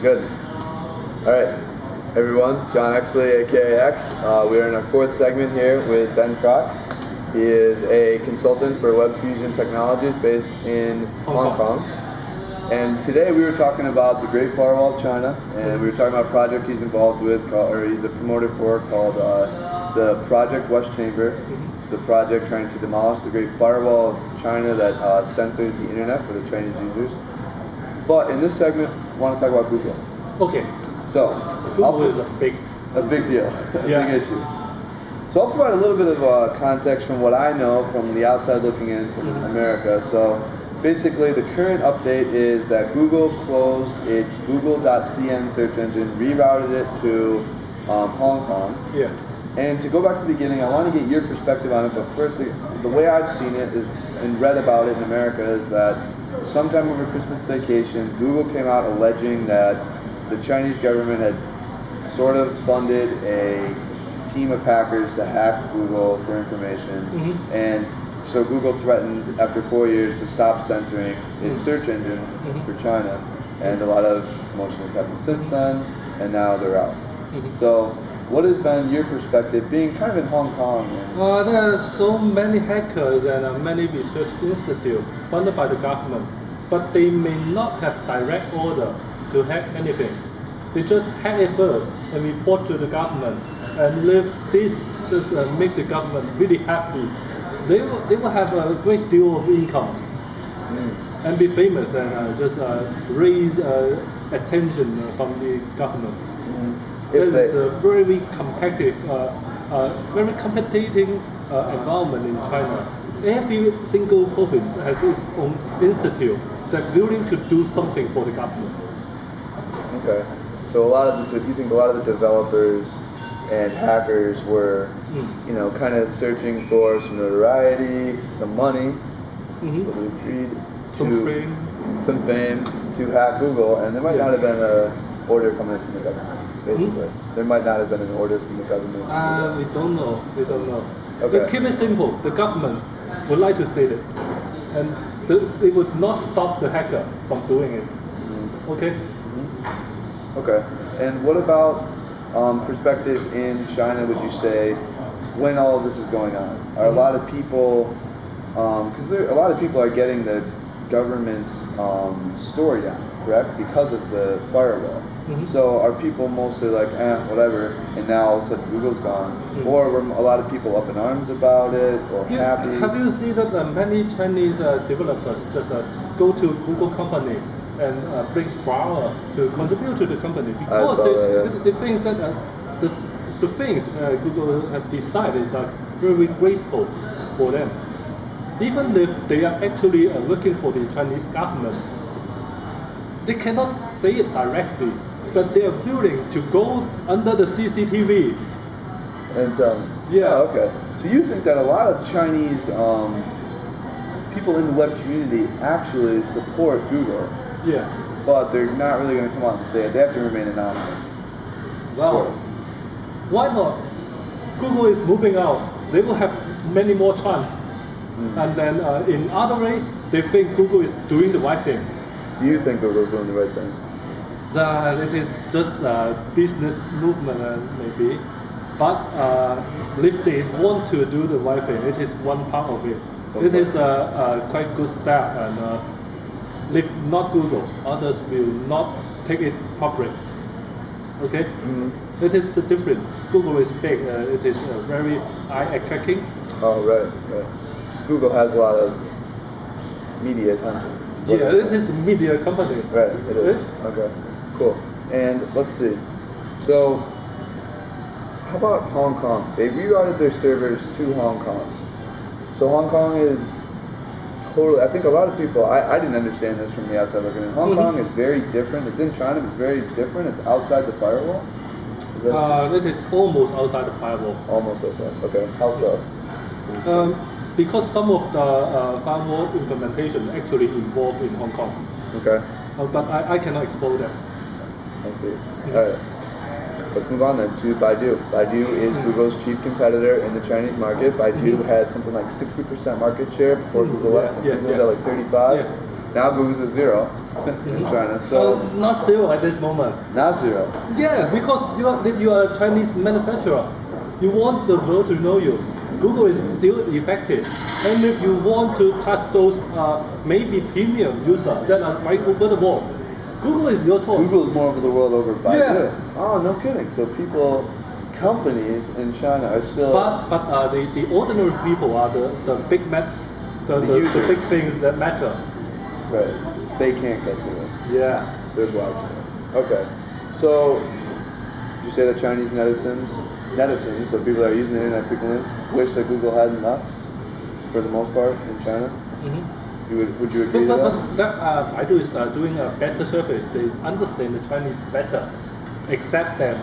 Good. All right, everyone. John Exley, aka X. We are in our fourth segment here with Ben Crox. He is a consultant for Web Fusion Technologies based in Hong Kong. And today we were talking about the Great Firewall of China, and we were talking about a project he's involved with, or he's a promoter for, called the Project West Chamber. It's the project trying to demolish the Great Firewall of China that censors the internet for the Chinese users. But in this segment, I want to talk about Google. Okay. So, Google is a big deal, a big issue. So I'll provide a little bit of context from what I know from the outside looking in from America. So basically the current update is that Google closed its Google.cn search engine, rerouted it to Hong Kong. Yeah. And to go back to the beginning, I want to get your perspective on it, but first, the way I've seen it is, and read about it in America, is that sometime over Christmas vacation, Google came out alleging that the Chinese government had sort of funded a team of hackers to hack Google for information, and so Google threatened after 4 years to stop censoring its search engine for China, and a lot of commotion has happened since then, and now they're out. So what has been your perspective, being kind of in Hong Kong? There are so many hackers and many research institutes funded by the government, but they may not have direct order to hack anything. They just hack it first and report to the government, and if this just make the government really happy, they will have a great deal of income and be famous and just raise attention from the government. It is a very competitive, very competitive environment in China. Every single province has its own institute that's willing to do something for the government. Okay, so you think a lot of the developers and hackers were, kind of searching for some notoriety, some money, some fame to hack Google, and there might not have been an order coming in from the government. Basically, there might not have been an order from the government. We don't know. We don't know. Okay. Keep it simple. The government would like to see it, and it would not stop the hacker from doing it. Okay. Okay. And what about perspective in China? Would you say when all of this is going on, are a lot of people, because a lot of people are getting the government's story down, correct? Because of the firewall. So are people mostly like, whatever, and now all of a sudden Google's gone? Or were a lot of people up in arms about it, or happy? Have you seen that many Chinese developers just go to Google company and bring flower to contribute to the company because they think that the things Google have decided is very graceful for them. Even if they are actually working for the Chinese government, they cannot say it directly, but they are willing to go under the CCTV. And okay. So you think that a lot of Chinese people in the web community actually support Google? Yeah. But they're not really going to come out and say it. They have to remain anonymous. Well, why not? Google is moving out. They will have many more chances. And then in other way, they think Google is doing the right thing. Do you think Google is doing the right thing? It is just a business movement, maybe. But if they want to do the right thing, it is one part of it. It is a quite good step, and if not Google, others will not take it public. Okay? It is the difference. Google is big. It is very eye-attracting. Oh, right. So Google has a lot of media attention. Yeah, it is a media company. Right, it is. Okay, cool. And let's see. So, how about Hong Kong? They rerouted their servers to Hong Kong. So Hong Kong is totally, I think a lot of people, I didn't understand this from the outside looking in. Hong Kong is very different. It's in China, but it's very different. It's outside the firewall. It is almost outside the firewall. Almost outside. Okay. How so? Because some of the firewall implementation actually involved in Hong Kong. Okay. But I cannot explore that. I see. All right. Let's move on then to Baidu. Baidu is Google's chief competitor in the Chinese market. Baidu had something like 60% market share before Google left. Google was at like 35. Now Google's at 0. in China. So not zero at this moment. not zero. Yeah, because you are a Chinese manufacturer. You want the world to know you. Google is still effective. And if you want to touch those maybe premium users that are right over the wall, Google is your choice. Google is more over the world over Baidu. Yeah. Oh, no kidding. So companies in China are still. But the ordinary people are the big the big things that matter. Right. They can't get to it. Yeah. They're blockchain. Okay. So, did you say that Chinese netizens, so people that are using the internet frequently, wish that Google hadn't left, for the most part, in China? Mm-hmm. Would you agree to that? But Baidu is doing a better service. They understand the Chinese better, except that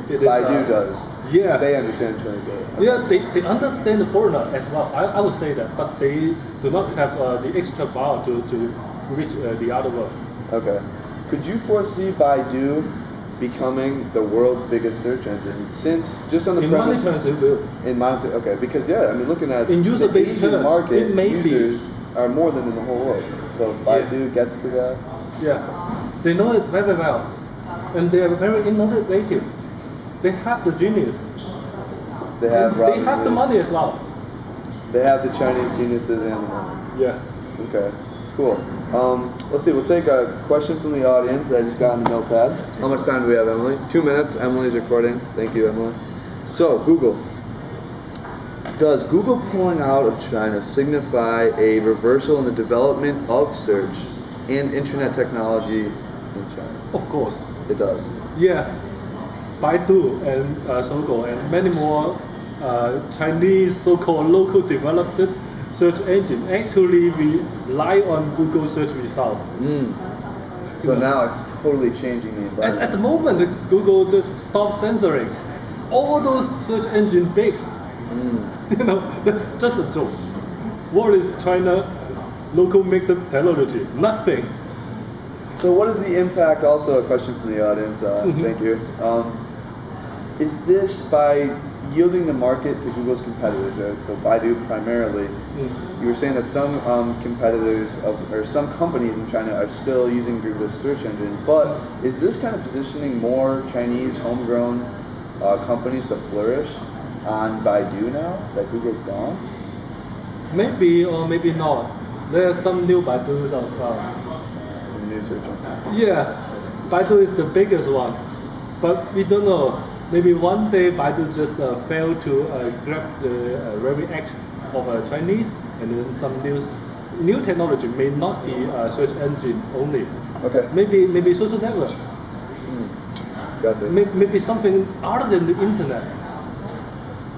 it is. Baidu does. Yeah. They understand Chinese better. Okay. Yeah, they understand the foreigner as well. I would say that, but they do not have the extra power to reach the other world. Okay. Could you foresee Baidu becoming the world's biggest search engine? Since just on the in money terms, it will. In money, okay, because yeah, I mean, looking at in user the base Asian term, market, it may users are more than in the whole world. So Baidu gets to that. Yeah, they know it very well, and they are very innovative. They have the genius. They have. They have the money as well. They have the Chinese geniuses and the money. Yeah. Okay. Cool. Let's see. We'll take a question from the audience that I just got on the notepad. How much time do we have, Emily? 2 minutes. Emily's recording. Thank you, Emily. So, Google. Does Google pulling out of China signify a reversal in the development of search and internet technology in China? Of course. It does. Yeah. Baidu and Sogou and many more Chinese so-called local developed search engine actually rely on Google search result. So now it's totally changing the environment. At the moment, Google just stopped censoring all those search engine bigs. You know, that's just a joke. What is China local make the technology? Nothing. So what is the impact, also a question from the audience, thank you. Is this by yielding the market to Google's competitors, right? So Baidu primarily, you were saying that some competitors, or some companies in China are still using Google's search engine, but is this kind of positioning more Chinese homegrown companies to flourish on Baidu now that Google's gone? Maybe or maybe not. There are some new Baidus as well. Some new search engines. Yeah, Baidu is the biggest one, but we don't know. Maybe one day Baidu just failed to grab the very act of Chinese, and then some new technology may not be search engine only. Okay. Maybe social network. Gotcha. Maybe something other than the internet.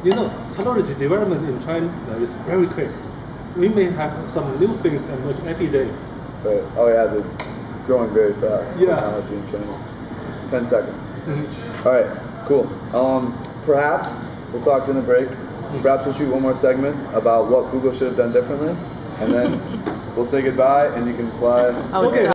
You know, technology development in China is very quick. We may have some new things emerge every day. Right. Oh yeah, they're growing very fast. Yeah. Technology in China. 10 seconds. All right. Cool. Perhaps we'll talk in the break. Perhaps we'll shoot one more segment about what Google should have done differently, and then we'll say goodbye, and you can fly. Oh, okay.